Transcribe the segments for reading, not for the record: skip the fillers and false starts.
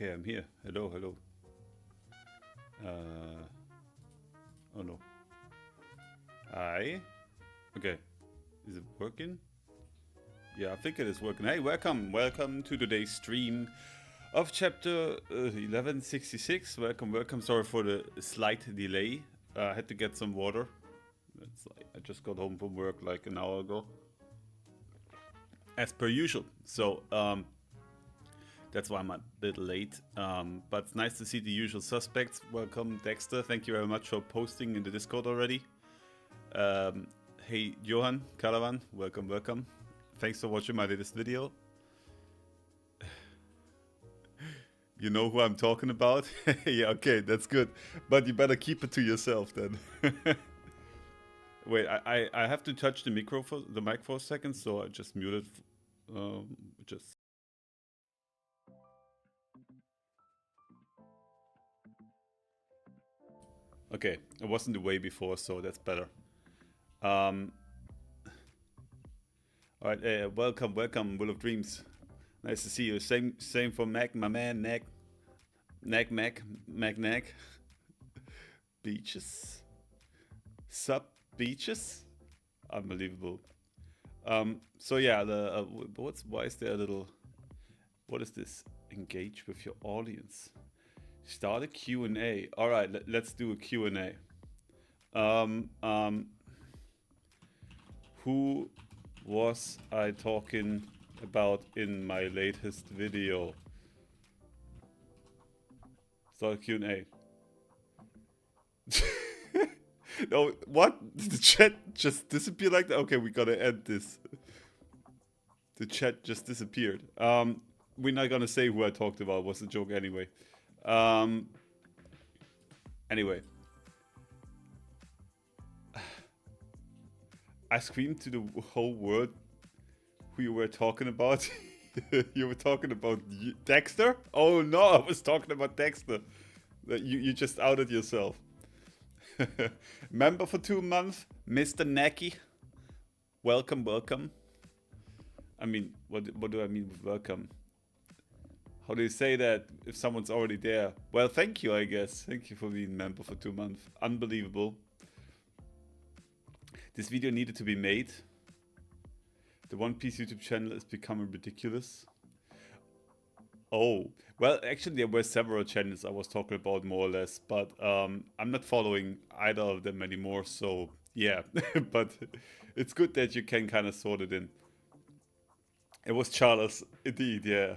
Okay, I'm here. Hello, hello. Oh no. Hi. Okay. Is it working? Yeah, I think it is working. Hey, welcome to today's stream of chapter 1166. Welcome. Sorry for the slight delay. I had to get some water. I just got home from work like an hour ago, as per usual. So that's why I'm a bit late. But it's nice to see the usual suspects. Welcome, Dexter. Thank you very much for posting in the Discord already. Hey, Johan, Caravan, welcome. Thanks for watching my latest video. You know who I'm talking about? Yeah, okay, that's good. But you better keep it to yourself then. Wait, I have to touch the mic for a second, so I just muted. Just. Okay, it wasn't the way before, so that's better. All right, welcome, Will of Dreams. Nice to see you. Same for Mac, my man, Mac. Beaches. Beaches? Unbelievable. So yeah, why is there a little, what is this? Engage with your audience. Start a Q&A. All right, let's do a Q&A. Who was I talking about in my latest video? Start a Q&A. No, what? Did the chat just disappear like that? Okay, we gotta end this. The chat just disappeared. We're not gonna say who I talked about. It was a joke anyway. Anyway. I screamed to the whole world who you were talking about. You were talking about Dexter? Oh no, I was talking about Dexter. You just outed yourself. Member for 2 months, Mr. Necky. Welcome. I mean, what do I mean with welcome? How do you say that if someone's already there? Well, thank you, I guess. Thank you for being member for 2 months. Unbelievable. This video needed to be made. The One Piece YouTube channel is becoming ridiculous. Oh, well, actually there were several channels I was talking about more or less, but I'm not following either of them anymore, so yeah. But it's good that you can kind of sort it in. It was Charles, indeed, yeah.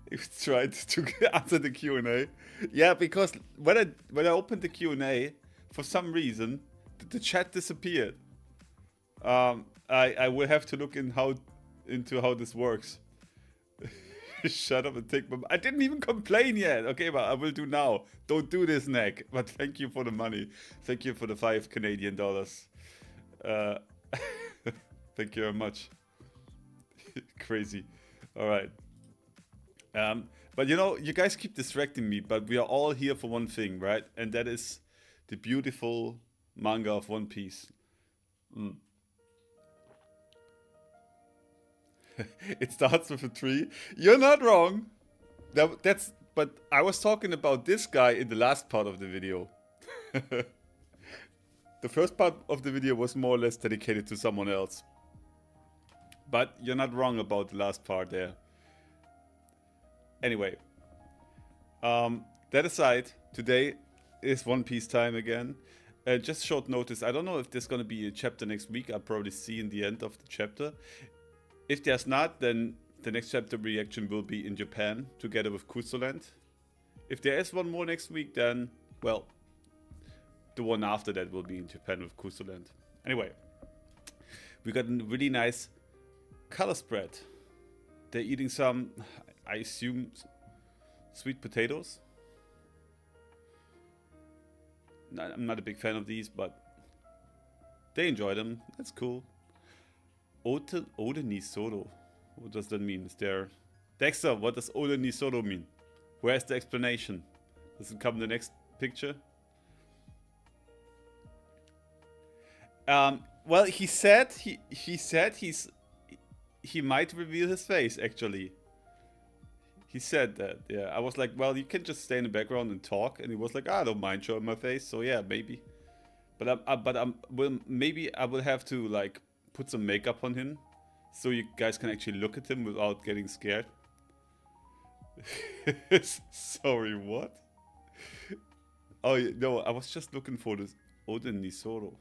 He tried to answer the Q&A. Yeah, because when I opened the Q&A, for some reason, the chat disappeared. I will have to look into how this works. Shut up and take my... I didn't even complain yet. Okay, but I will do now. Don't do this, Neck. But thank you for the money. Thank you for the $5 Canadian. Thank you very much. Crazy. All right. But you know, you guys keep distracting me, but we are all here for one thing, right? And that is the beautiful manga of One Piece. It starts with a tree. You're not wrong. But I was talking about this guy in the last part of the video. The first part of the video was more or less dedicated to someone else. But you're not wrong about the last part there. Anyway. That aside, today is One Piece time again. Just short notice, I don't know if there's gonna be a chapter next week. I'll probably see in the end of the chapter. If there's not, then the next chapter reaction will be in Japan, together with Kusoland. If there is one more next week, then, well, the one after that will be in Japan with Kusoland. Anyway, we got a really nice color spread. They're eating some, I assume, sweet potatoes. I'm not a big fan of these, but they enjoy them. That's cool. Ode Nisoro. What does that mean? Is there... Dexter, what does Ode Nisoro mean? Where's the explanation? Does it come in the next picture? Well, he said he might reveal his face, actually. He said that. Yeah, I was like, well, you can just stay in the background and talk, and he was like, I don't mind showing my face. So yeah, maybe. Maybe I will have to like put some makeup on him, so you guys can actually look at him without getting scared. Sorry, what? Oh no, I was just looking for this Oden Nisoro.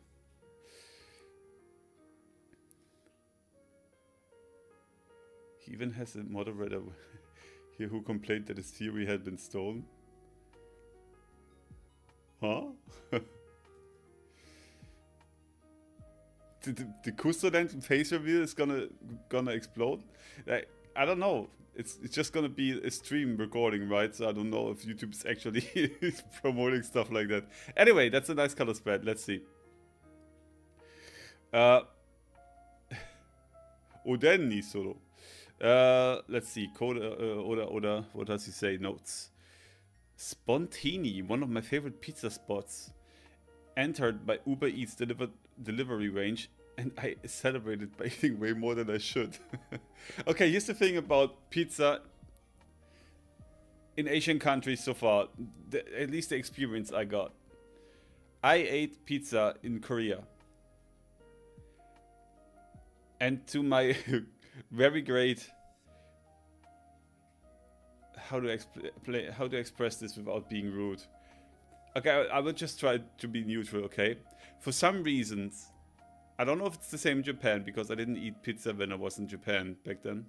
He even has a moderator here who complained that his theory had been stolen. Huh? the Kustoland face reveal is gonna explode? I don't know. It's just gonna be a stream recording, right? So I don't know if YouTube's actually promoting stuff like that. Anyway, that's a nice color spread. Let's see. Oden Nisoro. Let's see. Oder, what does he say? Notes. Spontini, one of my favorite pizza spots. Entered by Uber Eats delivery range, and I celebrated by eating way more than I should. Okay, here's the thing about pizza in Asian countries so far. At least the experience I got. I ate pizza in Korea. And to my very great... How to express this without being rude? Okay, I will just try to be neutral, okay? For some reasons, I don't know if it's the same in Japan, because I didn't eat pizza when I was in Japan back then.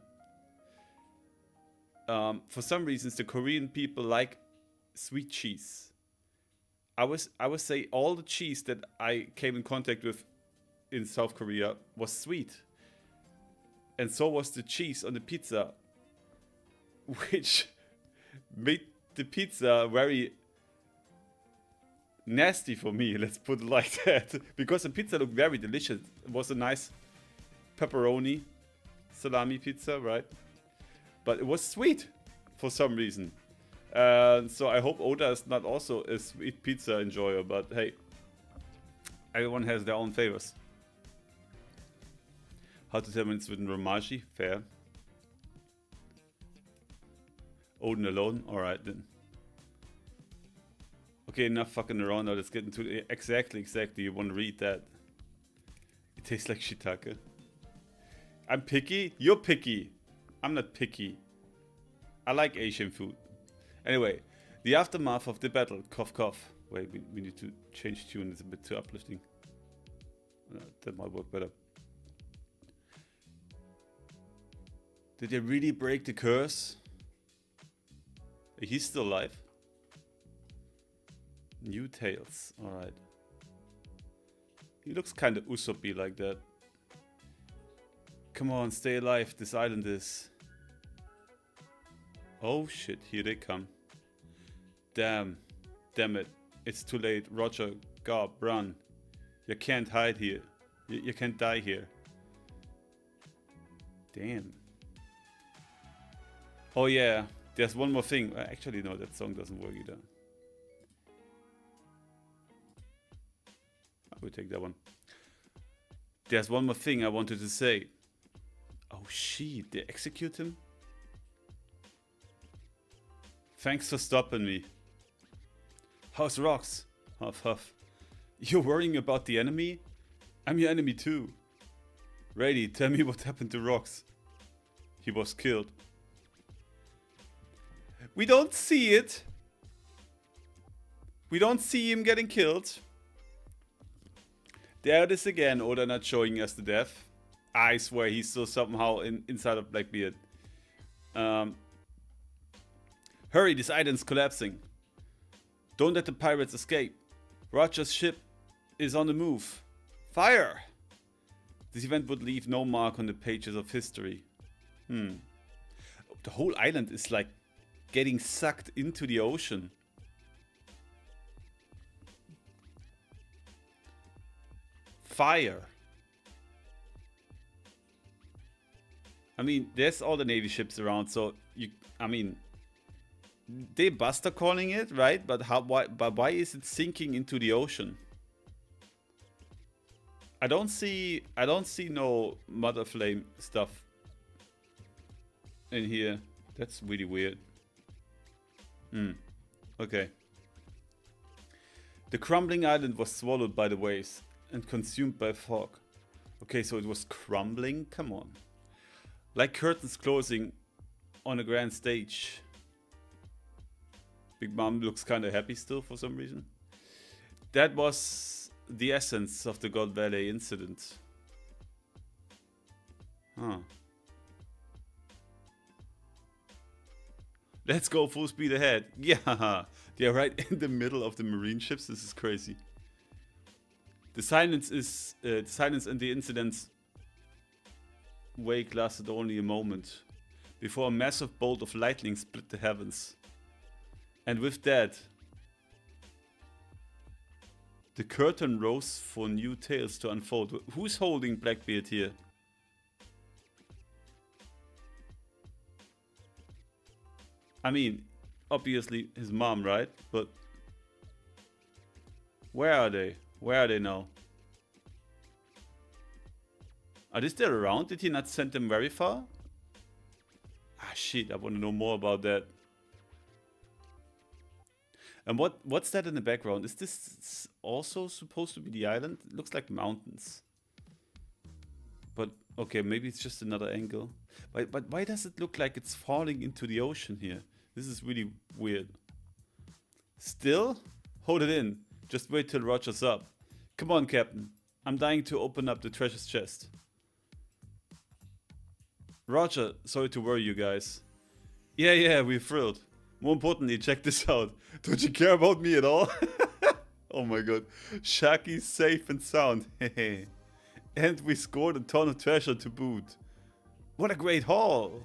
For some reasons, the Korean people like sweet cheese. I would say all the cheese that I came in contact with in South Korea was sweet. And so was the cheese on the pizza, which made the pizza very nasty for me, let's put it like that. Because the pizza looked very delicious. It was a nice pepperoni salami pizza, right? But it was sweet for some reason. So I hope Oda is not also a sweet pizza enjoyer, but hey, everyone has their own favors. How to 10 minutes with Romaji? Fair. Oden alone? Alright then. Okay, enough fucking around now. Let's get into it. Exactly. You want to read that? It tastes like shiitake. I'm picky? You're picky. I'm not picky. I like Asian food. Anyway, the aftermath of the battle. Cough, cough. Wait, we need to change tune. It's a bit too uplifting. That might work better. Did they really break the curse? He's still alive. New Tales, alright. He looks kind of Usopp like that. Come on, stay alive, this island is... Oh shit, here they come. Damn it, it's too late. Roger, Garp, run. You can't hide here. You can't die here. Damn. Oh yeah, there's one more thing. Actually no, that song doesn't work either. I will take that one. There's one more thing I wanted to say. Oh shit, they execute him? Thanks for stopping me. How's Rocks? Huff huff. You're worrying about the enemy? I'm your enemy too. Rady, tell me what happened to Rocks. He was killed. We don't see it. We don't see him getting killed. There it is again, Oda not showing us the death. I swear he's still somehow inside of Blackbeard. Hurry, this island's collapsing. Don't let the pirates escape. Roger's ship is on the move. Fire! This event would leave no mark on the pages of history. The whole island is like getting sucked into the ocean. Fire. I mean, there's all the Navy ships around, so I mean, they Buster calling it, right? But why is it sinking into the ocean? I don't see no Mother Flame stuff in here. That's really weird. Okay. The crumbling island was swallowed by the waves and consumed by fog. Okay, so it was crumbling? Come on. Like curtains closing on a grand stage. Big Mom looks kind of happy still for some reason. That was the essence of the God Valley incident. Huh. Let's go full speed ahead. Yeah, they're right in the middle of the marine ships. This is crazy. The silence in the incident's wake lasted only a moment before a massive bolt of lightning split the heavens. And with that, the curtain rose for new tales to unfold. Who's holding Blackbeard here? I mean, obviously his mom, right? But where are they? Where are they now? Are they still around? Did he not send them very far? Ah, shit, I want to know more about that. And what's that in the background? Is this also supposed to be the island? It looks like mountains. But, okay, maybe it's just another angle. But why does it look like it's falling into the ocean here? This is really weird. Still? Hold it in. Just wait till Roger's up. Come on, Captain. I'm dying to open up the treasure's chest. Roger, sorry to worry you guys. Yeah, we're thrilled. More importantly, check this out. Don't you care about me at all? Oh my god. Shaki's safe and sound. And we scored a ton of treasure to boot. What a great haul.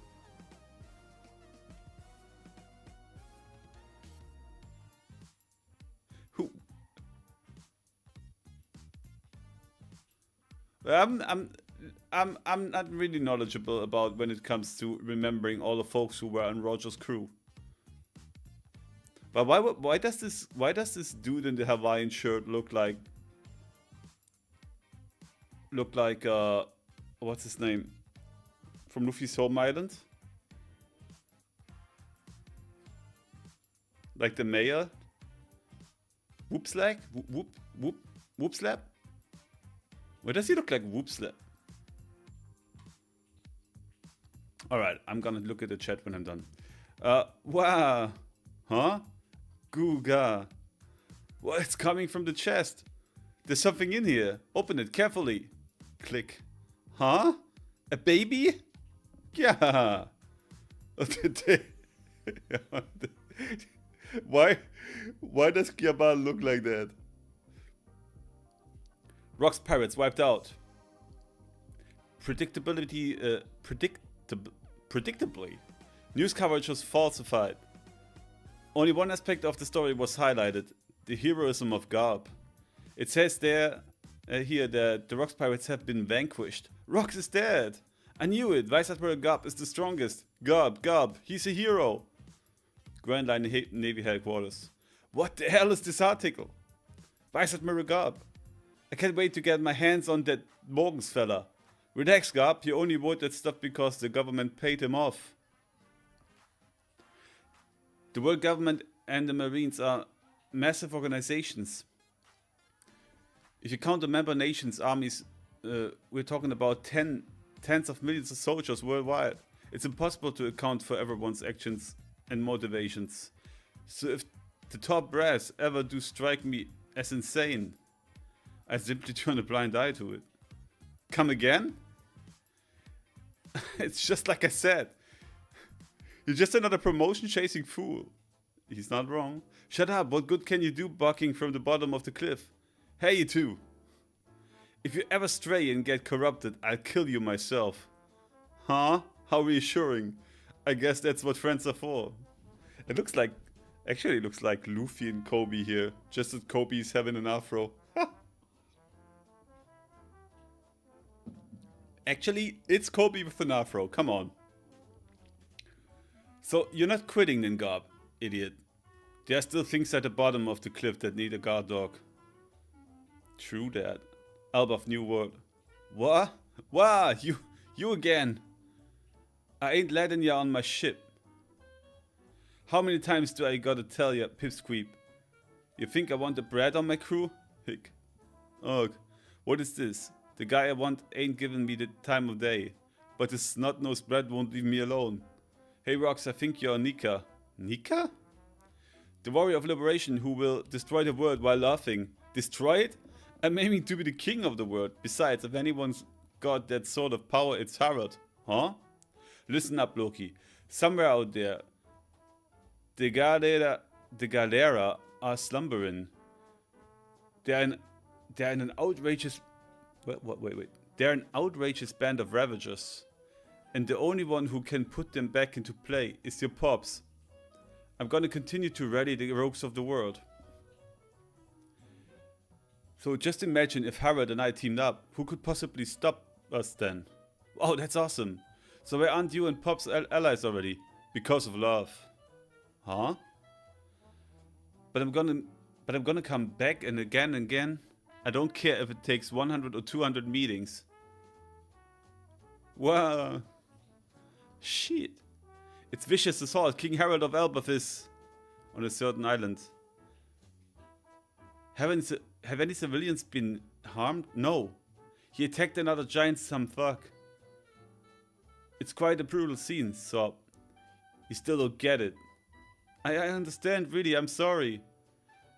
I'm not really knowledgeable about when it comes to remembering all the folks who were on Roger's crew. But why does this dude in the Hawaiian shirt look like what's his name? From Luffy's home island? Like the mayor? Whoopslag? Whoopslap? Why does he look like Whoopslap? Alright, I'm gonna look at the chat when I'm done. Wow. Huh? Googa. Well, it's coming from the chest. There's something in here. Open it carefully. Click. Huh? A baby? Yeah. Why does Kyabal look like that? Rock's pirates wiped out. Predictably. News coverage was falsified. Only one aspect of the story was highlighted, the heroism of Garb. It says there, here that the Rock's pirates have been vanquished. Rox is dead! I knew it! Vice Admiral Garb is the strongest! Garb, he's a hero! Grand Line Navy Headquarters. What the hell is this article? Vice Admiral Garb. I can't wait to get my hands on that Morgans fella. Relax, Garb, he only wrote that stuff because the government paid him off. The world government and the Marines are massive organizations. If you count the member nations' armies, we're talking about tens of millions of soldiers worldwide. It's impossible to account for everyone's actions and motivations. So if the top brass ever do strike me as insane, I simply turn a blind eye to it. Come again? It's just like I said. You're just another promotion-chasing fool. He's not wrong. Shut up, what good can you do barking from the bottom of the cliff? Hey, you two. If you ever stray and get corrupted, I'll kill you myself. Huh? How reassuring. I guess that's what friends are for. It looks like... Actually, it looks like Luffy and Kobe here. Just that Kobe's having an afro. Actually, it's Kobe with an afro. Come on. So, you're not quitting then, Garb, idiot. There are still things at the bottom of the cliff that need a guard dog. True that. Albaf New World. What? Wah, you again. I ain't letting ya on my ship. How many times do I gotta tell ya, Pipsqueak? You think I want the bread on my crew? Hick. Ugh. What is this? The guy I want ain't giving me the time of day. But his snot-nosed bread won't leave me alone. Hey Rox, I think you're Nika. Nika? The warrior of liberation who will destroy the world while laughing. Destroy it? I'm aiming to be the king of the world. Besides, if anyone's got that sort of power, it's Harald. Huh? Listen up, Loki. Somewhere out there, the Galera are slumbering. They're in an outrageous... Wait. They're an outrageous band of ravagers. And the only one who can put them back into play is your pops. I'm gonna continue to rally the rogues of the world. So just imagine if Harald and I teamed up, who could possibly stop us then? Oh, that's awesome. So why aren't you and Pops allies already? Because of love. Huh? But I'm gonna come back and again. I don't care if it takes 100 or 200 meetings. Wow. Shit. It's vicious assault. King Harald of Elbaf is on a certain island. Have any civilians been harmed? No. He attacked another giant some fuck. It's quite a brutal scene, so you still don't get it. I understand, really, I'm sorry.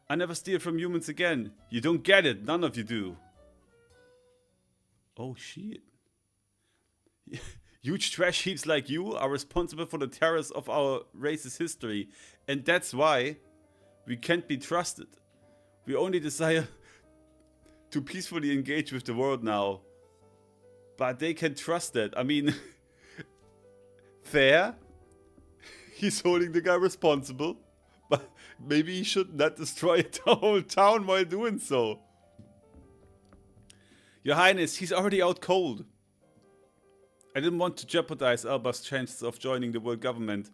I never steal from humans again. You don't get it, none of you do. Oh shit. Huge trash heaps like you are responsible for the terrors of our race's history. And that's why we can't be trusted. We only desire to peacefully engage with the world now. But they can trust that. I mean, fair. He's holding the guy responsible. But maybe he should not destroy the whole town while doing so. Your Highness, he's already out cold. I didn't want to jeopardize Elbaf's chances of joining the world government.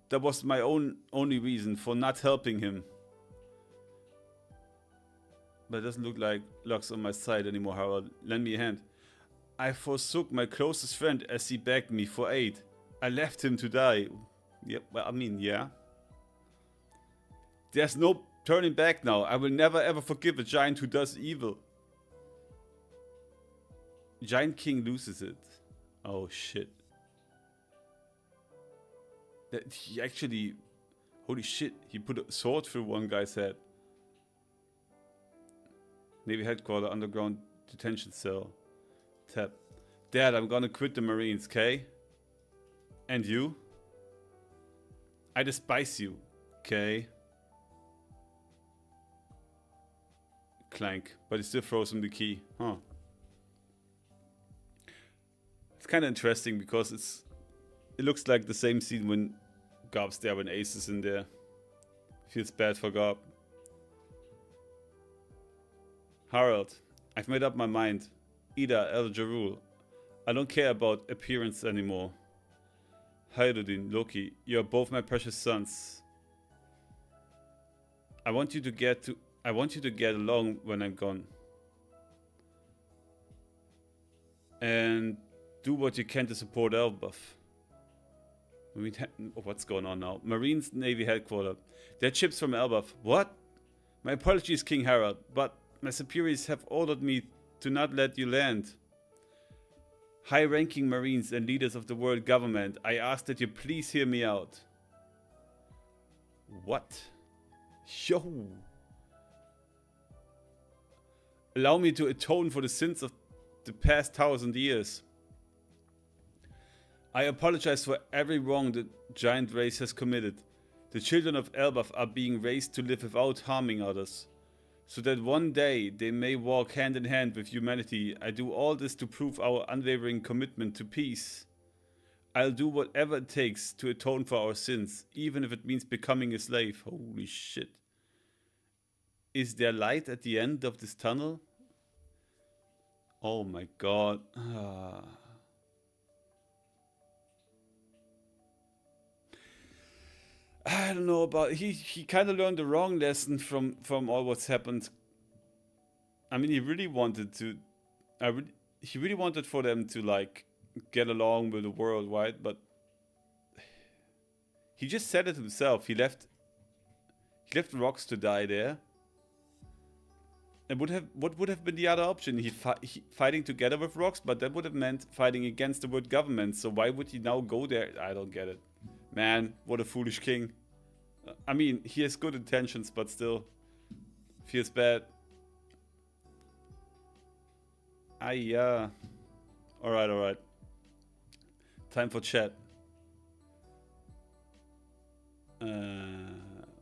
That was my only reason for not helping him. But it doesn't look like luck's on my side anymore, Harald. Lend me a hand. I forsook my closest friend as he begged me for aid. I left him to die. Yep, well, I mean, yeah. There's no turning back now. I will never ever forgive a giant who does evil. Giant King loses it. Oh shit. That he actually... Holy shit, he put a sword through one guy's head. Navy headquarters, underground detention cell. Tap. Dad, I'm gonna quit the Marines, okay? And you? I despise you, okay? Clank. But he still throws him the key. Huh. It's kind of interesting because it looks like the same scene when Garb's there, when Ace is in there. Feels bad for Garb. Harald, I've made up my mind. Ida, El Jarul, I don't care about appearance anymore. Hyrodin, Loki, you're both my precious sons. I want you to get along when I'm gone. And do what you can to support Elbaf. What's going on now? Marines Navy headquarters. They're chips from Elbaf. What? My apologies, King Harald, but my superiors have ordered me to not let you land. High-ranking Marines and leaders of the world government, I ask that you please hear me out. What? Yo! Allow me to atone for the sins of the past 1,000 years. I apologize for every wrong the giant race has committed. The children of Elbaf are being raised to live without harming others, so that one day they may walk hand in hand with humanity. I do all this to prove our unwavering commitment to peace. I'll do whatever it takes to atone for our sins, even if it means becoming a slave. Holy shit. Is there light at the end of this tunnel? Oh my god. I don't know about... He kind of learned the wrong lesson from all what's happened. I mean, he really wanted to... he really wanted for them to, like, get along with the world, right? But... He just said it himself. He left Rox to die there. And what would have been the other option? He fighting together with Rox, but that would have meant fighting against the world government. So why would he now go there? I don't get it. Man, what a foolish king. I mean, he has good intentions, but still feels bad. Yeah. Alright. Time for chat.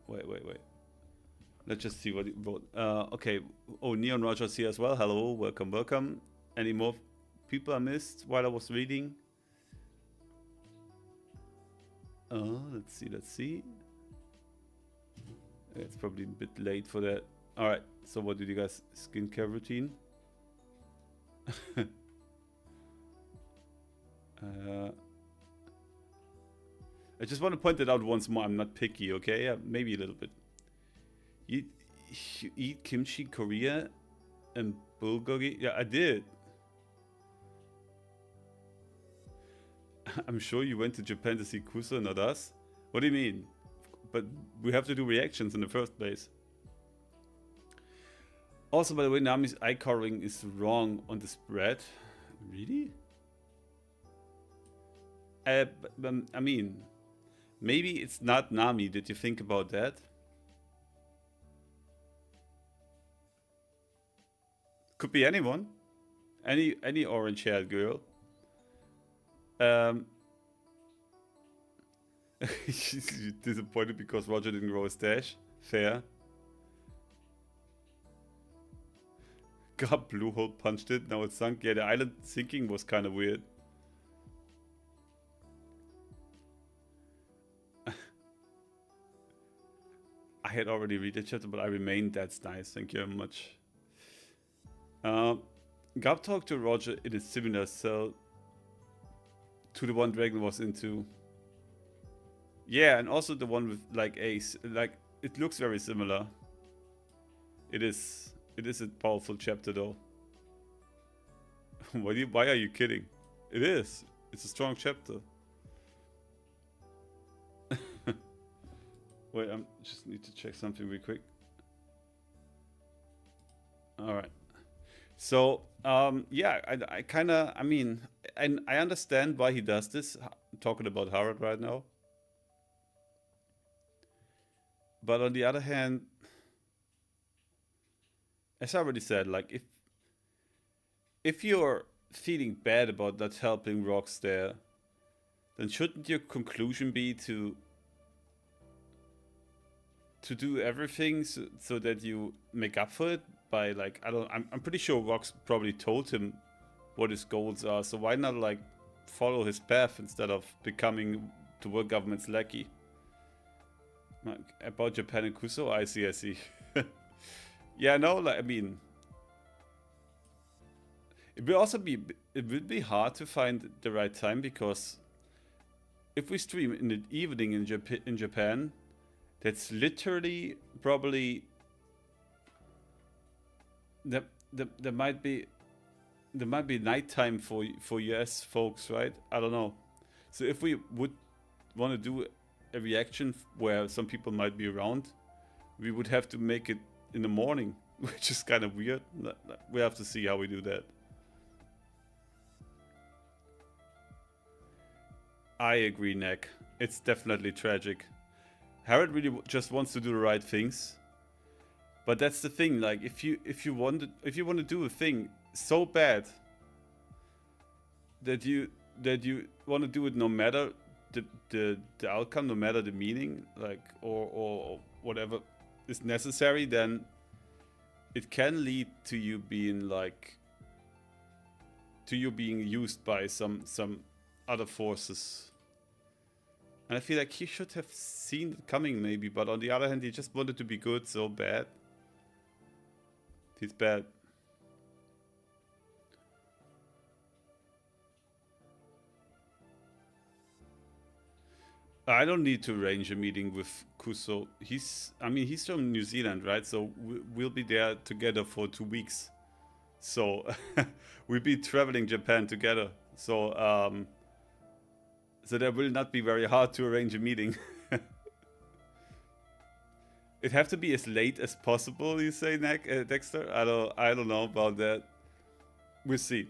Wait. Let's just see what he wrote. Okay. Oh, Neon Rogers here as well. Hello, welcome. Any more people I missed while I was reading? Let's see. It's probably a bit late for that. Alright, so what did you guys... Skincare routine? I just want to point it out once more. I'm not picky, okay? Yeah, maybe a little bit. You eat kimchi Korea and bulgogi? Yeah, I did. I'm sure you went to Japan to see Kuso, not us. What do you mean? But we have to do reactions in the first place. Also, by the way, Nami's eye coloring is wrong on the spread. Really? I mean, maybe it's not Nami. Did you think about that? Could be anyone. Any orange-haired girl. She's disappointed because Roger didn't grow a stash. Fair. God, blue hole punched it. Now it's sunk. Yeah, the island sinking was kind of weird. I had already read the chapter, but I remained. That's nice. Thank you very much. Gab talked to Roger in a similar cell to the one Dragon was into. Yeah, and also the one with like Ace. Like, it looks very similar. It is a powerful chapter though. Why are you kidding? It is. It's a strong chapter. Wait, I just need to check something real quick. Alright. So, yeah, I mean, I understand why he does this. I'm talking about Harrod right now. But on the other hand, as I already said, like, if you're feeling bad about not helping Rox there, then shouldn't your conclusion be to do everything so that you make up for it by, like, I'm pretty sure Rox probably told him what his goals are, so why not, like, follow his path instead of becoming the world government's lackey? About Japan and Kuso? I see. Yeah, no, like, I mean, it will be hard to find the right time, because if we stream in the evening in Japan, that's literally probably there might be nighttime for US folks, right? I don't know. So if we would want to do a reaction where some people might be around, we would have to make it in the morning, which is kind of weird. We have to see how we do that. I agree, Nick. It's definitely tragic. Harrod really just wants to do the right things, but that's the thing. Like, if you want to do a thing so bad that you want to do it no matter the outcome, no matter the meaning, like, or whatever is necessary, then it can lead to you being used by some other forces. And I feel like he should have seen it coming, maybe, but on the other hand, he just wanted to be good so bad. He's bad. I don't need to arrange a meeting with Kuso. He's from New Zealand, right? So we'll be there together for 2 weeks. So we'll be traveling Japan together. So so that will not be very hard to arrange a meeting. It have to be as late as possible, you say, Dexter? I don't know about that. We'll see.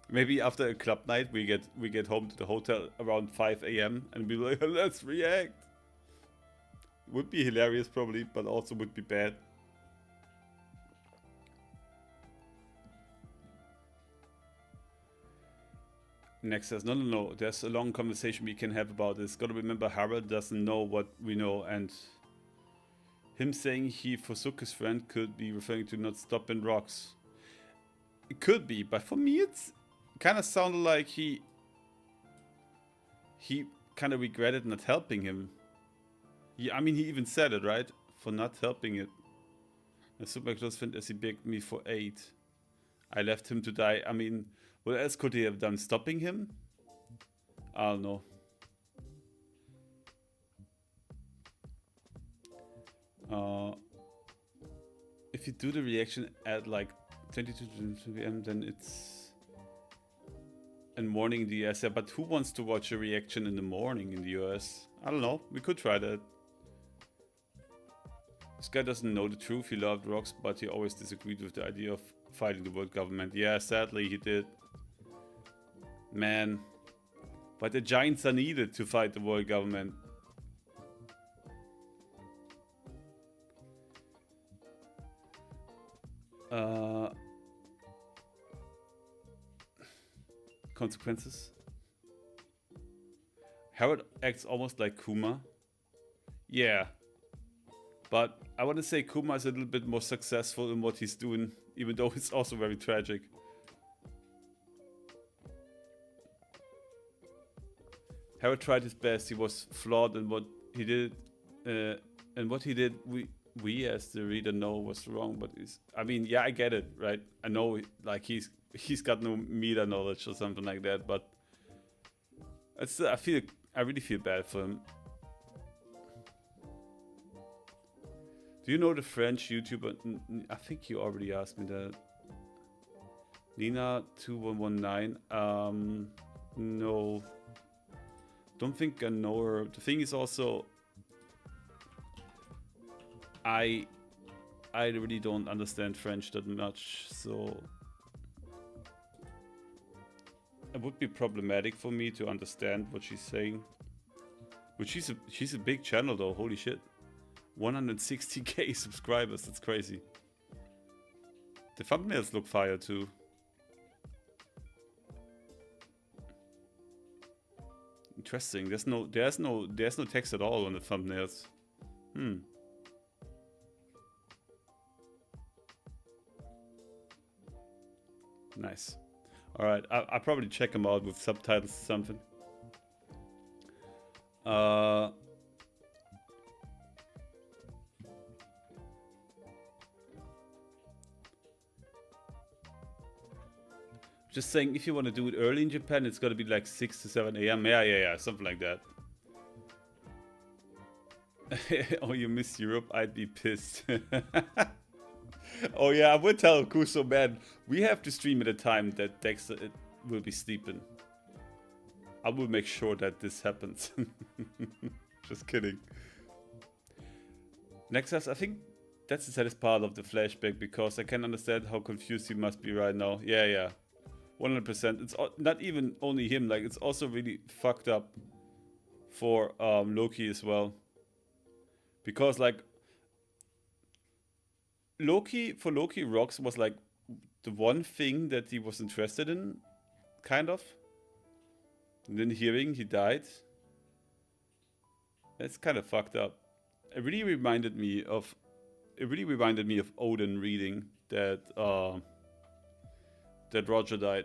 Maybe after a club night, we get home to the hotel around 5 a.m. and be like, let's react. Would be hilarious probably, but also would be bad. Next says, no. There's a long conversation we can have about this. Gotta remember, Harold doesn't know what we know, and him saying he forsook his friend could be referring to not stopping rocks. It could be, but for me, it's kind of sounded like he kind of regretted not helping him. I mean, he even said it, right? For not helping it. A super close friend as he begged me for aid. I left him to die. I mean, what else could he have done? Stopping him? I don't know. If you do the reaction at like 22 p.m., then it's in morning in the US. Yeah, but who wants to watch a reaction in the morning in the US? I don't know. We could try that. This guy doesn't know the truth. He loved rocks, but he always disagreed with the idea of fighting the world government. Yeah, sadly he did. Man. But the giants are needed to fight the world government. Consequences. Harold acts almost like Kuma. Yeah. But I want to say Kuma is a little bit more successful in what he's doing, even though it's also very tragic. Harold tried his best. He was flawed in what he did, and what he did, we as the reader know was wrong. But I mean, yeah, I get it, right? I know, like he's got no meta knowledge or something like that. But I really feel bad for him. Do you know the French YouTuber? I think you already asked me that. Nina2119. No. Don't think I know her. The thing is also, I really don't understand French that much, so it would be problematic for me to understand what she's saying. But she's a big channel though. Holy shit. 160k subscribers, that's crazy. The thumbnails look fire too. Interesting. There's no text at all on the thumbnails. Nice. All right, I'll probably check them out with subtitles or something. Just saying, if you want to do it early in Japan, it's gonna be like 6 to 7 a.m. Yeah, something like that. Oh, you missed Europe? I'd be pissed. Oh yeah, I would tell Kuso, man, we have to stream at a time that Dexter will be sleeping. I will make sure that this happens. Just kidding. Nexus, I think that's the saddest part of the flashback, because I can understand how confused he must be right now. Yeah. 100%. It's not even only him, like it's also really fucked up for Loki as well. Because like Loki, rocks was like the one thing that he was interested in, kind of. And then hearing he died. That's kind of fucked up. It really reminded me of Odin reading that that Roger died.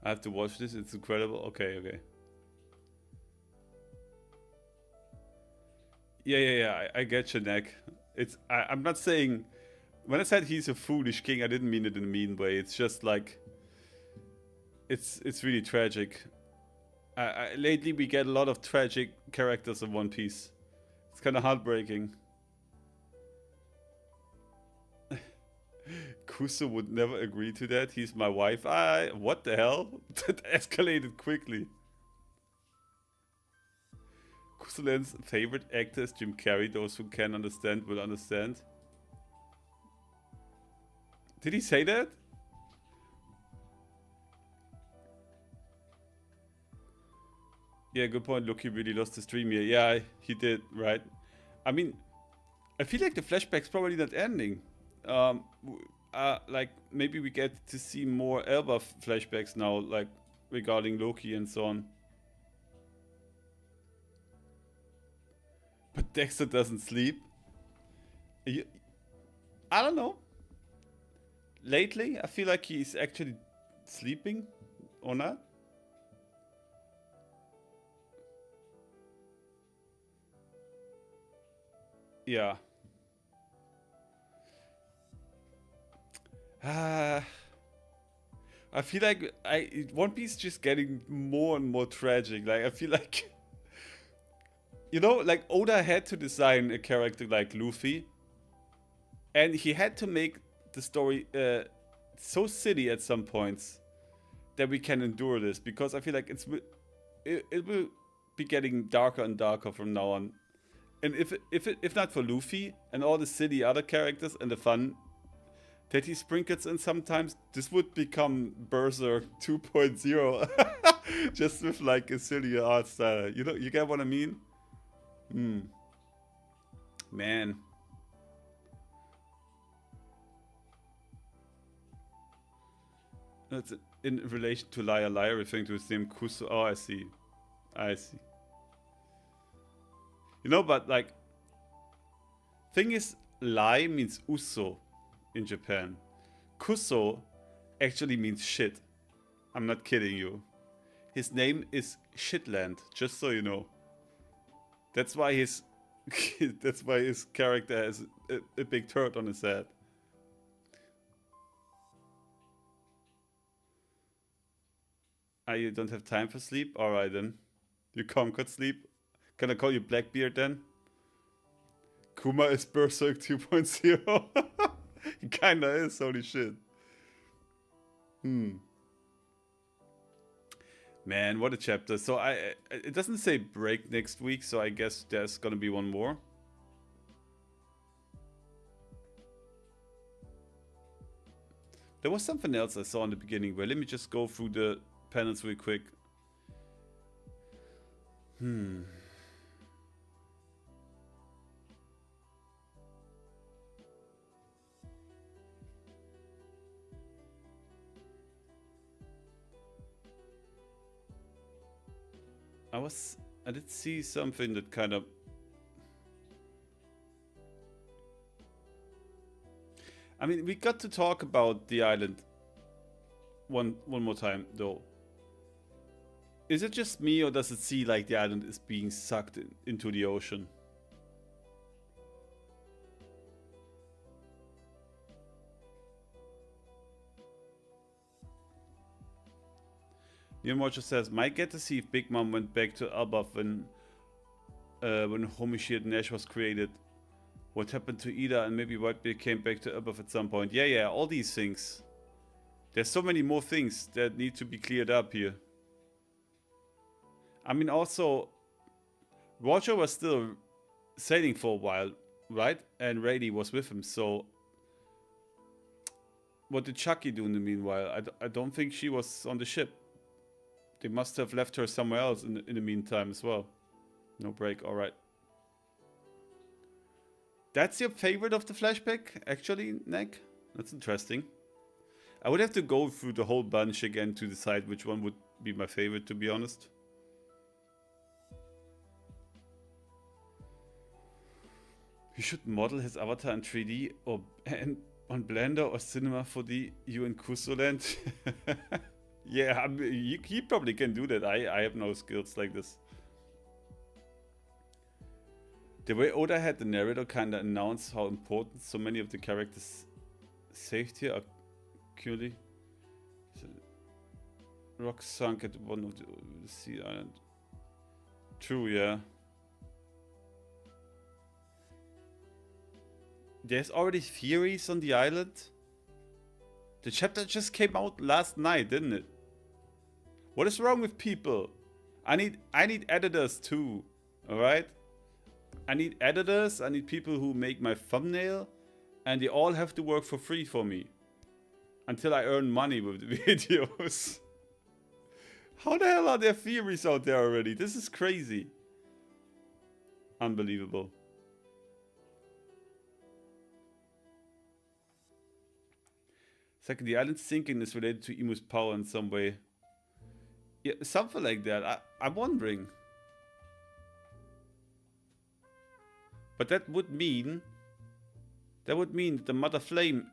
I have to watch this, it's incredible. Okay. Yeah, I get your neck. I'm not saying, when I said he's a foolish king, I didn't mean it in a mean way. It's just like, it's really tragic. Lately we get a lot of tragic characters in One Piece. It's kind of heartbreaking. Kuso would never agree to that. He's my wife. What the hell? That escalated quickly. Kusoland's favorite actor is Jim Carrey. Those who can understand will understand. Did he say that? Yeah, good point. Loki really lost the stream here. Yeah, he did, right? I mean, I feel like the flashback's probably not ending. Like, maybe we get to see more Elba flashbacks now, like, regarding Loki and so on. But Dexter doesn't sleep. I don't know. Lately, I feel like he's actually sleeping, or not. Yeah. I feel like One Piece is just getting more and more tragic. Like, I feel like, you know, like Oda had to design a character like Luffy, and he had to make the story so silly at some points that we can endure this, because I feel like it will be getting darker and darker from now on. And if not for Luffy and all the silly other characters and the fun that he sprinkles in sometimes, this would become Berserk 2.0. Just with like a sillier art style. You know, you get what I mean? Man. That's in relation to Liar Liar, referring to his name Kuso. Oh, I see. I see. You know, but like, thing is, Lai means Uso in Japan. Kuso actually means shit. I'm not kidding you. His name is Shitland, just so you know. That's why his that's why his character has a big turd on his head. You don't have time for sleep? Alright then. You conquered sleep. Can I call you Blackbeard then? Kuma is Berserk 2.0. He kinda is, holy shit. Man, what a chapter. So it doesn't say break next week, so I guess there's gonna be one more. There was something else I saw in the beginning. Well, let me just go through the panels real quick. I did see something that kind of... I mean, we got to talk about the island one more time, though. Is it just me, or does it seem like the island is being sucked into the ocean? Neil Mojo says, might get to see if Big Mom went back to Elbaf when Homie Nash was created. What happened to Ida, and maybe Whitebeard came back to Elbaf at some point. Yeah, all these things. There's so many more things that need to be cleared up here. I mean, also, Roger was still sailing for a while, right? And Rayleigh was with him, so... What did Chucky do in the meanwhile? I don't think she was on the ship. They must have left her somewhere else in the meantime as well. No break, alright. That's your favorite of the flashback, actually, Nick? That's interesting. I would have to go through the whole bunch again to decide which one would be my favorite, to be honest. He should model his avatar in 3D or on Blender or Cinema 4D, you and Kusoland. Yeah, he probably can do that. I have no skills like this. The way Oda had the narrator kinda announce how important so many of the characters saved here are currently. Rock sunk at one of the sea island. True, yeah. There's already theories on the island. The chapter just came out last night, didn't it? What is wrong with people? I need editors too. Alright? I need editors, I need people who make my thumbnail, and they all have to work for free for me. Until I earn money with the videos. How the hell are there theories out there already? This is crazy. Unbelievable. Second, the island sinking is related to Emu's power in some way. Yeah, something like that. I'm wondering. But that would mean that the Mother Flame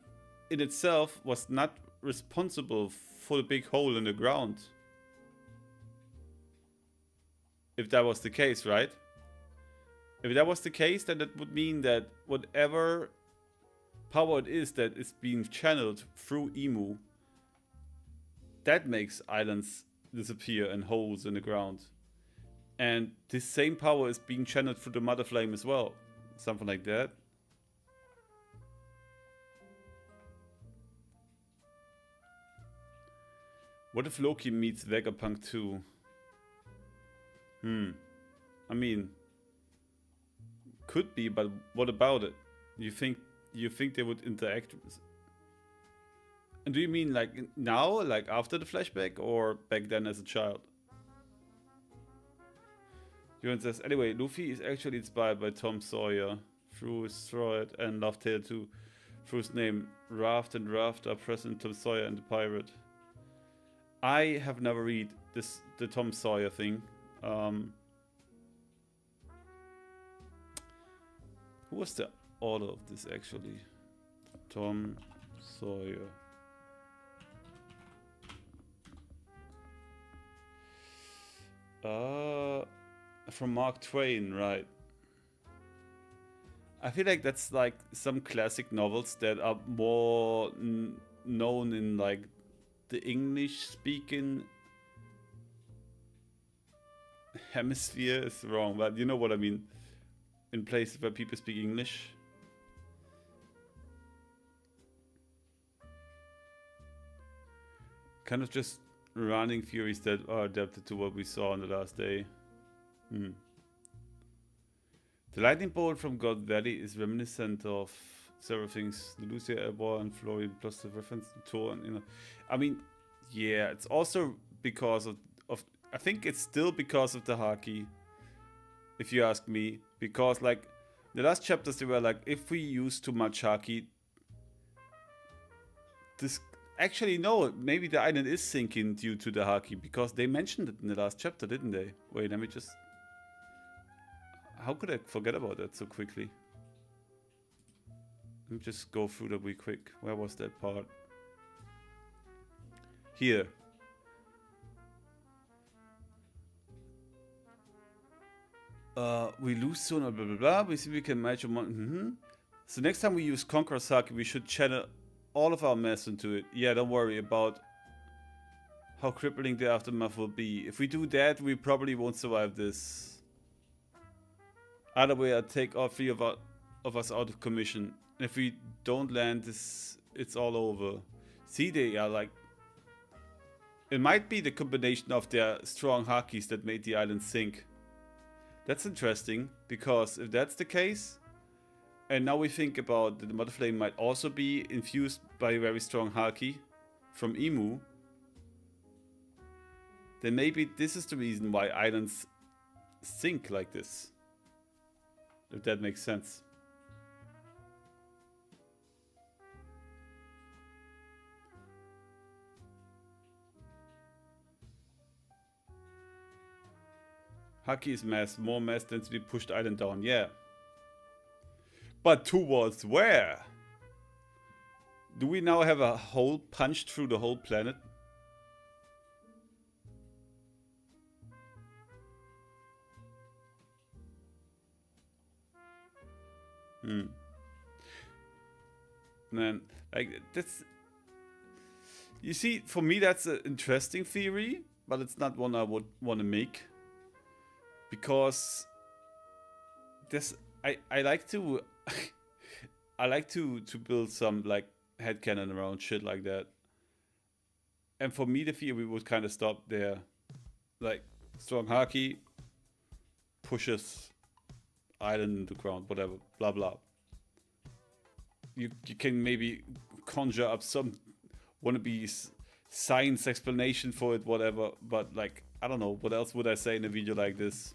in itself was not responsible for the big hole in the ground. If that was the case, right? If that was the case, then that would mean that whatever power it is that is being channeled through Emu, that makes islands disappear and holes in the ground. And this same power is being channeled through the Mother Flame as well. Something like that. What if Loki meets Vegapunk too? I mean, could be, but what about it? You think they would interact? And do you mean like now, like after the flashback, or back then as a child? Johan says, anyway, Luffy is actually inspired by Tom Sawyer through his Throat and Laugh-Tale too. Through his name, Raft and Raft are present in Tom Sawyer and the Pirate. I have never read the Tom Sawyer thing. Who was the author of this actually? Tom Sawyer. From Mark Twain, right? I feel like that's like some classic novels that are more known in like the English speaking hemisphere is wrong, but you know what I mean. In places where people speak English. Kind of just running theories that are adapted to what we saw on the last day. The lightning bolt from God Valley is reminiscent of several things. The Lucia Airborne and Florian plus the reference to Thor and, you know. I mean, yeah, it's also because of I think it's still because of the Haki. If you ask me. Because like the last chapters they were like, if we use too much Haki, this actually no, maybe the island is sinking due to the Haki, because they mentioned it in the last chapter, didn't they? Wait, let me just... How could I forget about that so quickly? Let me just go through that real quick. Where was that part? Here. We lose sooner, blah blah blah. We see we can match a So next time we use Conqueror's Haki, we should channel all of our mess into it. Yeah, don't worry about how crippling the aftermath will be. If we do that, we probably won't survive this. Either way, I'll take all three of us out of commission. If we don't land this, it's all over. See, they are like... It might be the combination of their strong Hakis that made the island sink. That's interesting, because if that's the case, and now we think about that the Mother Flame might also be infused by a very strong Haki from Emu, then maybe this is the reason why islands sink like this. If that makes sense. Haki is mass. More mass tends to be pushed island down. Yeah. But towards where? Do we now have a hole punched through the whole planet? Man, like that's... You see, for me that's an interesting theory, but it's not one I would want to make. Because this, I like to I like to build some like headcanon around shit like that. And for me, the theory would kind of stop there. Like, strong Haki pushes island into ground, whatever, blah blah. You can maybe conjure up some wannabe science explanation for it, whatever. But like, I don't know, what else would I say in a video like this?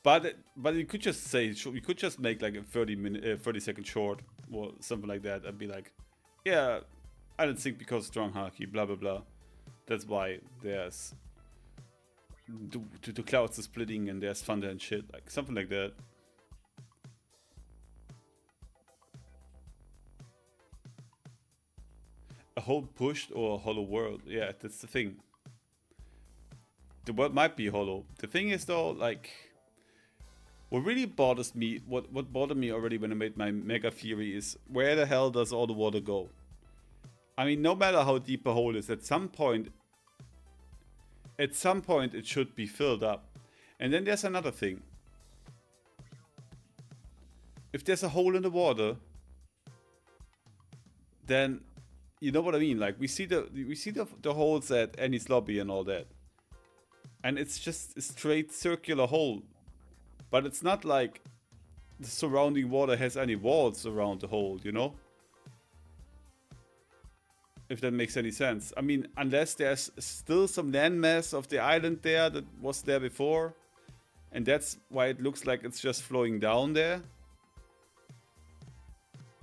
But you could just say, you could just make like a 30-second short or something like that, and be like, yeah, I don't think because strong Haki, blah blah blah. That's why there's the clouds are splitting and there's thunder and shit, like something like that. A hole pushed or a hollow world? Yeah, that's the thing. The world might be hollow. The thing is though, like, what really bothers me, what bothered me already when I made my mega theory is, where the hell does all the water go? I mean, no matter how deep a hole is, at some point it should be filled up. And then there's another thing. If there's a hole in the water, then you know what I mean. Like, we see the holes at Annie's lobby and all that, and it's just a straight circular hole. But it's not like the surrounding water has any walls around the hole, you know? If that makes any sense. I mean, unless there's still some landmass of the island there that was there before, and that's why it looks like it's just flowing down there.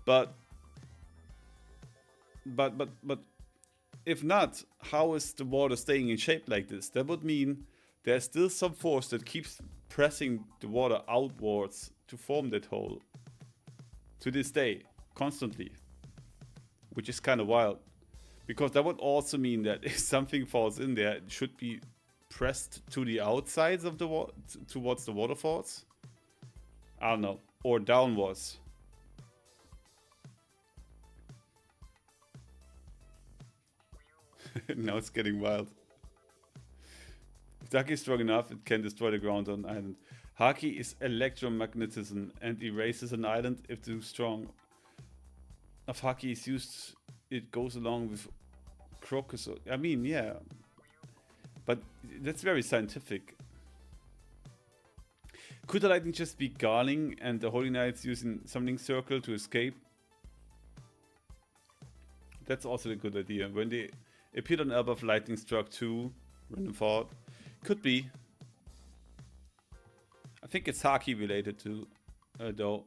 But if not, how is the water staying in shape like this? That would mean there's still some force that keeps pressing the water outwards to form that hole to this day, constantly, which is kind of wild, because that would also mean that if something falls in there, it should be pressed to the outsides of the water, towards the waterfalls. I don't know, or downwards. Now it's getting wild. If Haki is strong enough, it can destroy the ground on an island. Haki is electromagnetism and erases an island if too strong. If Haki is used, it goes along with Crocus. I mean, yeah. But that's very scientific. Could the lightning just be Garling and the Holy Knights using Summoning Circle to escape? That's also a good idea. When they appeared on Elbaf, lightning struck 2. Random thought. Could be. I think it's Haki related to, though.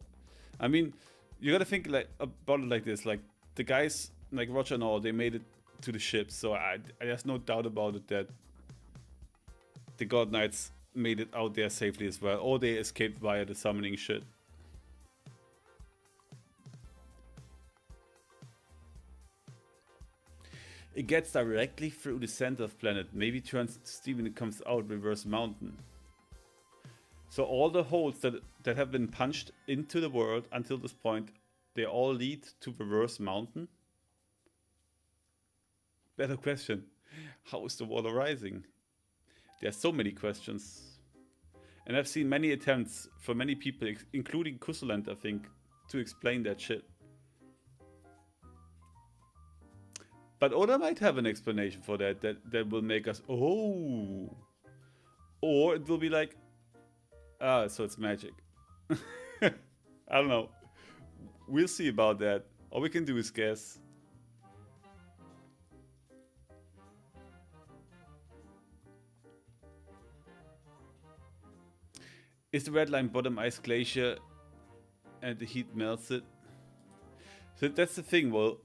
I mean, you gotta think like about it like this. Like, the guys like Roger and all, they made it to the ship, so there's no doubt about it that the God Knights made it out there safely as well, or they escaped via the summoning shit. It gets directly through the center of planet. Maybe turns steep when it comes out reverse mountain. So all the holes that have been punched into the world until this point, they all lead to reverse mountain? Better question. How is the water rising? There's so many questions. And I've seen many attempts for many people, including Kusuland, I think, to explain that shit. But Oda might have an explanation for that will make us, oh. Or it will be like, ah, so it's magic. I don't know. We'll see about that. All we can do is guess. Is the red line bottom ice glacier and the heat melts it? So that's the thing, well,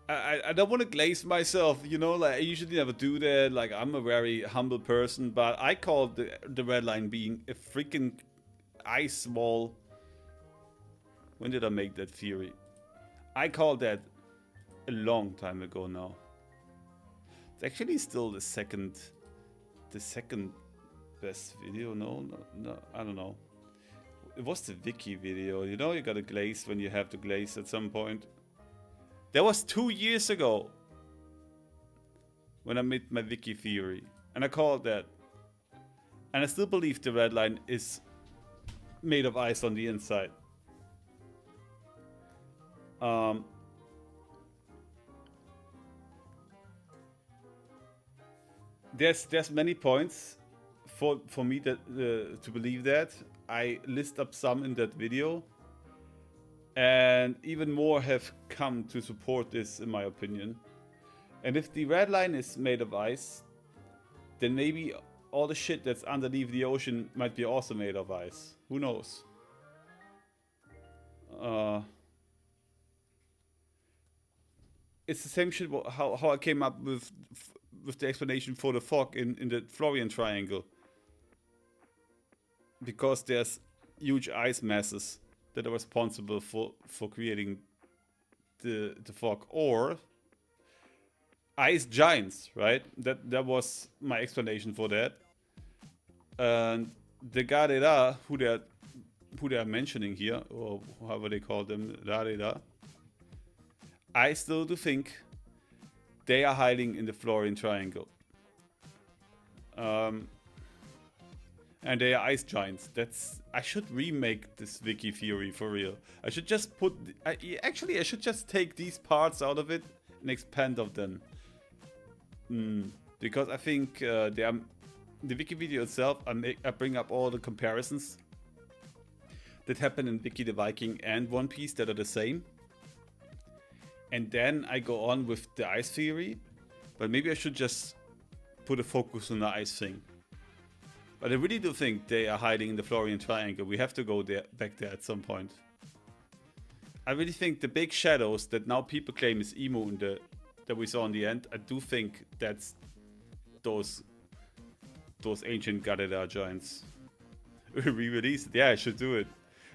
I don't want to glaze myself, you know, like I usually never do that, like I'm a very humble person, but I call the red line being a freaking ice wall. When did I make that theory? I called that a long time ago now. It's actually still the second best video, no, I don't know. It was the Wiki video, you know, you gotta glaze when you have to glaze at some point. That was 2 years ago when I made my Wiki theory, and I called that. And I still believe the red line is made of ice on the inside. there's many points for me that to believe that. I list up some in that video, and even more have come to support this, in my opinion. And if the red line is made of ice, then maybe all the shit that's underneath the ocean might be also made of ice. Who knows? It's the same shit how I came up with the explanation for the fog in the Florian Triangle. Because there's huge ice masses that are responsible for creating the fog, or ice giants, right? That was my explanation for that. And the Gareda, who they're mentioning here, or however they call them, Gareda, I still do think they are hiding in the Florian Triangle. And they are ice giants. I should remake this wiki theory for real. I should just actually I should just take these parts out of it and expand of them. Because I think the wiki video itself, I bring up all the comparisons that happen in Wiki the Viking and One Piece that are the same. And then I go on with the ice theory. But maybe I should just put a focus on the ice thing. But I really do think they are hiding in the Florian Triangle. We have to go back there at some point. I really think the big shadows that now people claim is Emu that we saw in the end, I do think that's those ancient Gareda giants. Re-release it. Yeah, I should do it.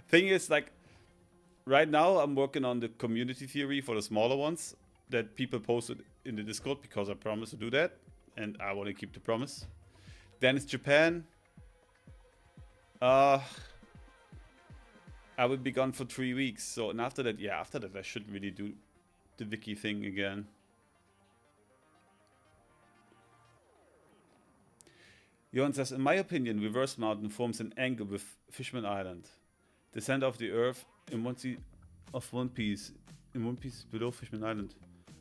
Thing is, like, right now I'm working on the community theory for the smaller ones that people posted in the Discord because I promised to do that. And I want to keep the promise. Then it's Japan. I will be gone for 3 weeks. So, and after that I should really do the wiki thing again. Johan says, in my opinion, Reverse Mountain forms an angle with Fishman Island. The center of the earth in One Piece below Fishman Island.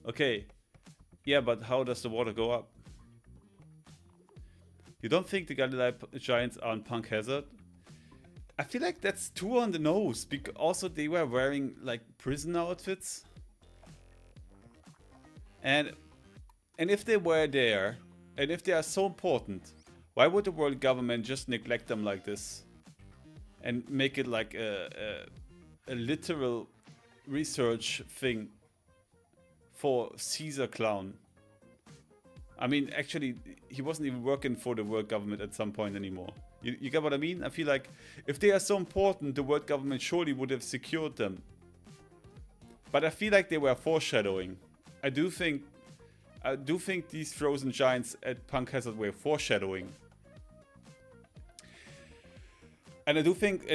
Okay. Yeah, but how does the water go up? You don't think the Galilei giants are on Punk Hazard? I feel like that's too on the nose, because also they were wearing like prison outfits. And if they were there, and if they are so important, why would the world government just neglect them like this? And make it like a literal research thing for Caesar Clown. I mean, actually, he wasn't even working for the world government at some point anymore. You get what I mean? I feel like if they are so important, the world government surely would have secured them. But I feel like they were foreshadowing. I do think these frozen giants at Punk Hazard were foreshadowing. And I do think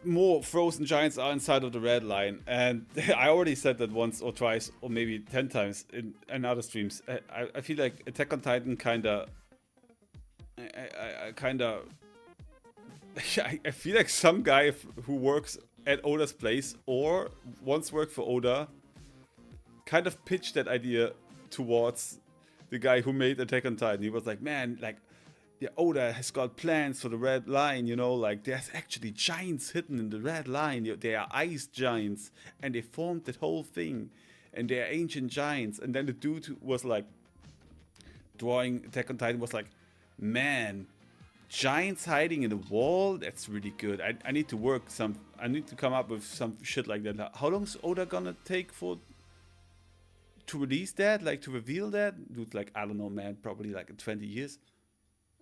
more frozen giants are inside of the red line. And I already said that once or twice or maybe 10 times in other streams. I feel like Attack on Titan I feel like some guy who works at Oda's place or once worked for Oda kind of pitched that idea towards the guy who made Attack on Titan. He was like, man, like, yeah, Oda has got plans for the red line, you know, like there's actually giants hidden in the red line. They are ice giants and they formed that whole thing and they are ancient giants. And then the dude who was like drawing Attack on Titan was like, man, giants hiding in the wall? That's really good. I need to I need to come up with some shit like that. How long is Oda gonna take to release that? Like to reveal that? Dude, like, I don't know, man, probably like 20 years.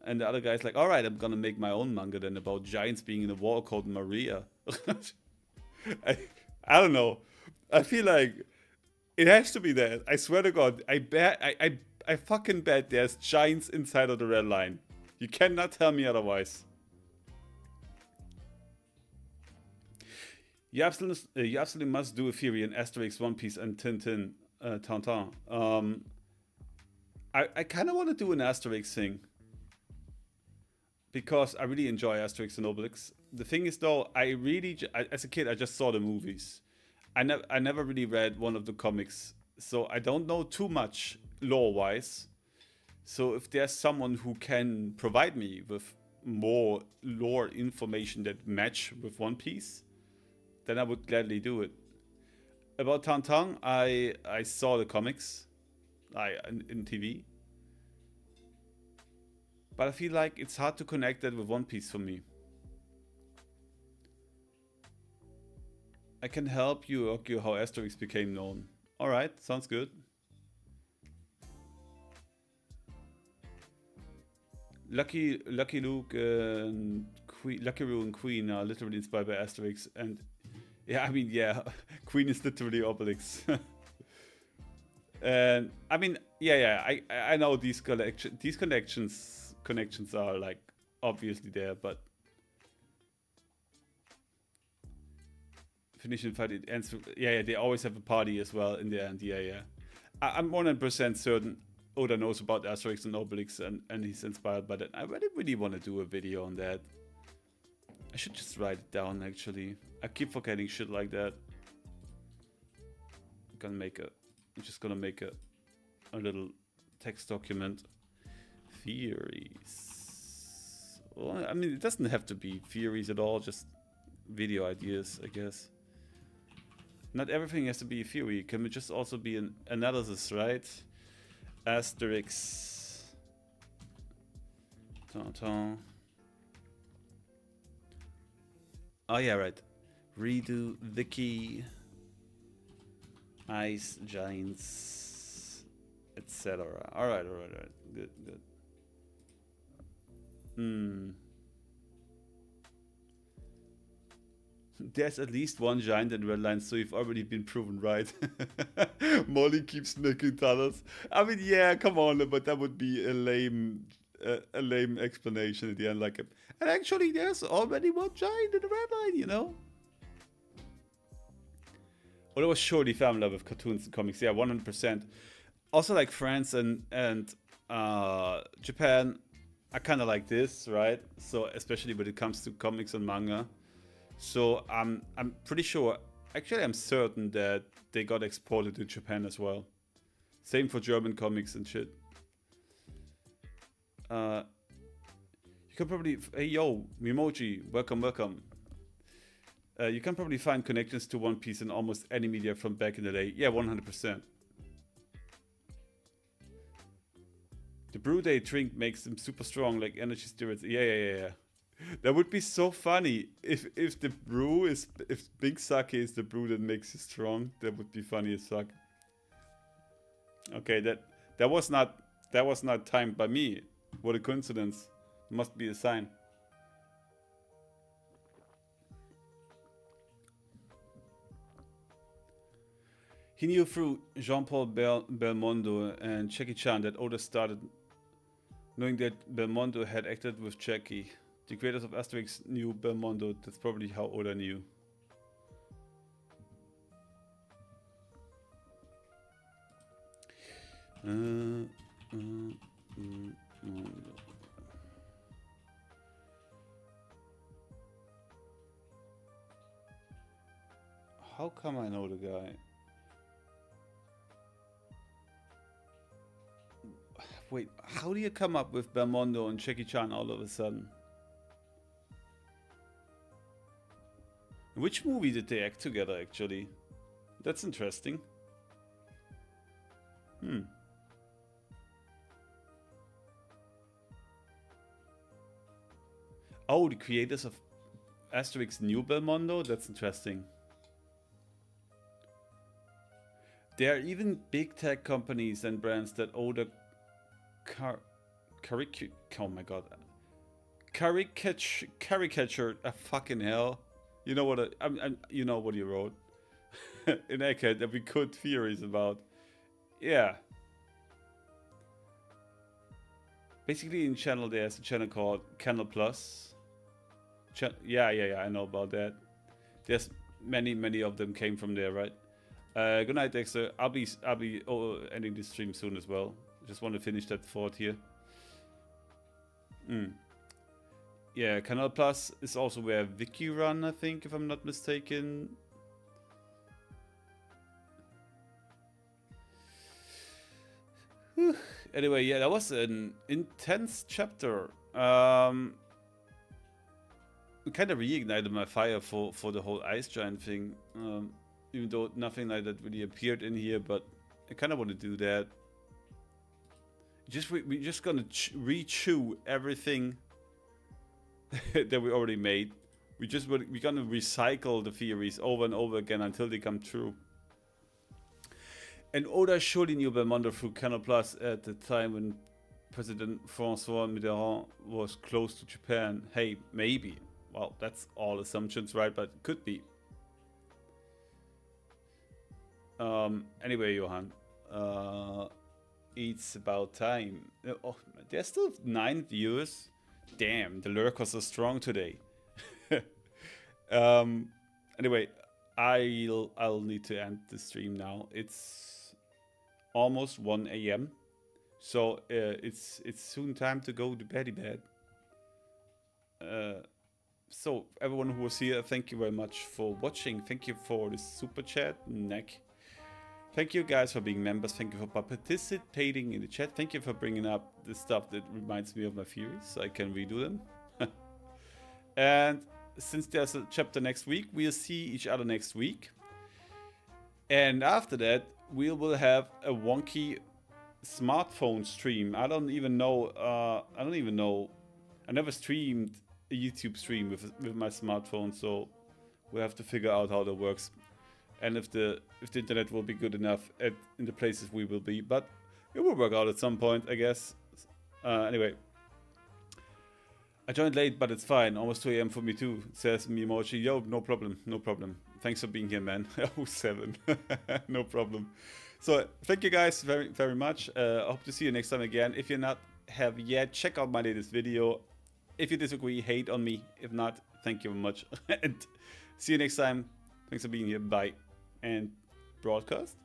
And the other guy's like, all right, I'm gonna make my own manga then about giants being in a wall called Maria. I don't know. I feel like it has to be that. I swear to God, I fucking bet there's giants inside of the red line. You cannot tell me otherwise. You absolutely must do a theory in Asterix, One Piece, and Tintin, Tintin. I kind of want to do an Asterix thing. Because I really enjoy Asterix and Obelix. The thing is though, as a kid, I just saw the movies. I never really read one of the comics. So I don't know too much lore-wise. So if there's someone who can provide me with more lore information that match with One Piece, then I would gladly do it. About Tang, I saw the comics, in TV, but I feel like it's hard to connect that with One Piece for me. I can help you argue how Asterix became known. Alright, sounds good. Lucky Luke and Lucky Roo and Queen are literally inspired by Asterix, and yeah, I mean, yeah, Queen is literally Obelix. And I mean, yeah, I know these connections are like obviously there, but finish and fight, it ends. Yeah, they always have a party as well in the end. Yeah. I'm 100% certain Oda knows about Asterix and Obelix, and he's inspired by that. I really want to do a video on that. I should just write it down, actually. I keep forgetting shit like that. I'm just gonna make a little text document. Theories. Well, I mean, it doesn't have to be theories at all, just video ideas, I guess. Not everything has to be a theory. It can just also be an analysis, right? Asterix. Oh yeah, right. Redo the key. Ice giants, etc. Alright. Good. There's at least one giant in Redline, so you've already been proven right. Molly keeps making tunnels. I mean, yeah, come on, but that would be a lame explanation at the end. Like, and actually, there's already one giant in the Redline, you know. Well, it was surely familiar with cartoons and comics. Yeah, 100%. Also, like France and Japan are kind of like this, right? So especially when it comes to comics and manga. So I'm pretty sure. Actually, I'm certain that they got exported to Japan as well. Same for German comics and shit. You can probably. Hey yo, Mimoji, welcome. You can probably find connections to One Piece in almost any media from back in the day. Yeah, 100%. The brew they drink makes them super strong, like energy spirits. Yeah. That would be so funny if the brew is, if Big Sake is the brew that makes you strong. That would be funny as fuck. Okay, that was not timed by me. What a coincidence! It must be a sign. He knew through Jean-Paul Belmondo and Jackie Chan that Oda started knowing that Belmondo had acted with Jackie. The creators of Asterix knew Belmondo. That's probably how Oda knew. How come I know the guy? Wait, how do you come up with Belmondo and Jackie Chan all of a sudden? Which movie did they act together, actually? That's interesting. Oh, the creators of Asterix knew Belmondo? That's interesting. There are even big tech companies and brands that Oda oh my god. Caricature, fucking hell. You know what you know what you wrote in Egghead that we could theories about. Yeah. Basically in channel there's a channel called Channel Plus. Yeah, I know about that. There's many of them came from there, right? Good night, Dexter. I'll be ending this stream soon as well. Just want to finish that thought here. Yeah, Canal Plus is also where Vicky run, I think, if I'm not mistaken. Anyway, yeah, that was an intense chapter. It kind of reignited my fire for the whole ice giant thing. Even though nothing like that really appeared in here, but I kind of want to do that. We're just gonna re-chew everything that we already made. We're gonna recycle the theories over and over again until they come true. And Oda surely knew Belmondo through Canal Plus at the time when President François Mitterrand was close to Japan. Hey, maybe. Well, that's all assumptions, right? But it could be. Anyway, Johan. It's about time. Oh, there's still 9 viewers. Damn, the lurkers are strong today. Anyway, I'll need to end the stream now. It's almost 1 a.m. So it's soon time to go to bed. So everyone who was here, thank you very much for watching. Thank you for the super chat, Nick. Thank you guys for being members. Thank you for participating in the chat. Thank you for bringing up the stuff that reminds me of my theories, so I can redo them. And since there's a chapter next week, we'll see each other next week. And after that, we will have a wonky smartphone stream. I don't even know. I never streamed a YouTube stream with my smartphone, so we'll have to figure out how that works. And if the internet will be good enough in the places we will be, but it will work out at some point, I guess. Anyway, I joined late, but it's fine. Almost 2 a.m. for me too, says Mimochi. Yo, no problem. Thanks for being here, man. 07. No problem. So thank you guys very, very much. I hope to see you next time again. If you're not have yet, check out my latest video. If you disagree, hate on me. If not, thank you very much. And see you next time. Thanks for being here. Bye. And broadcast.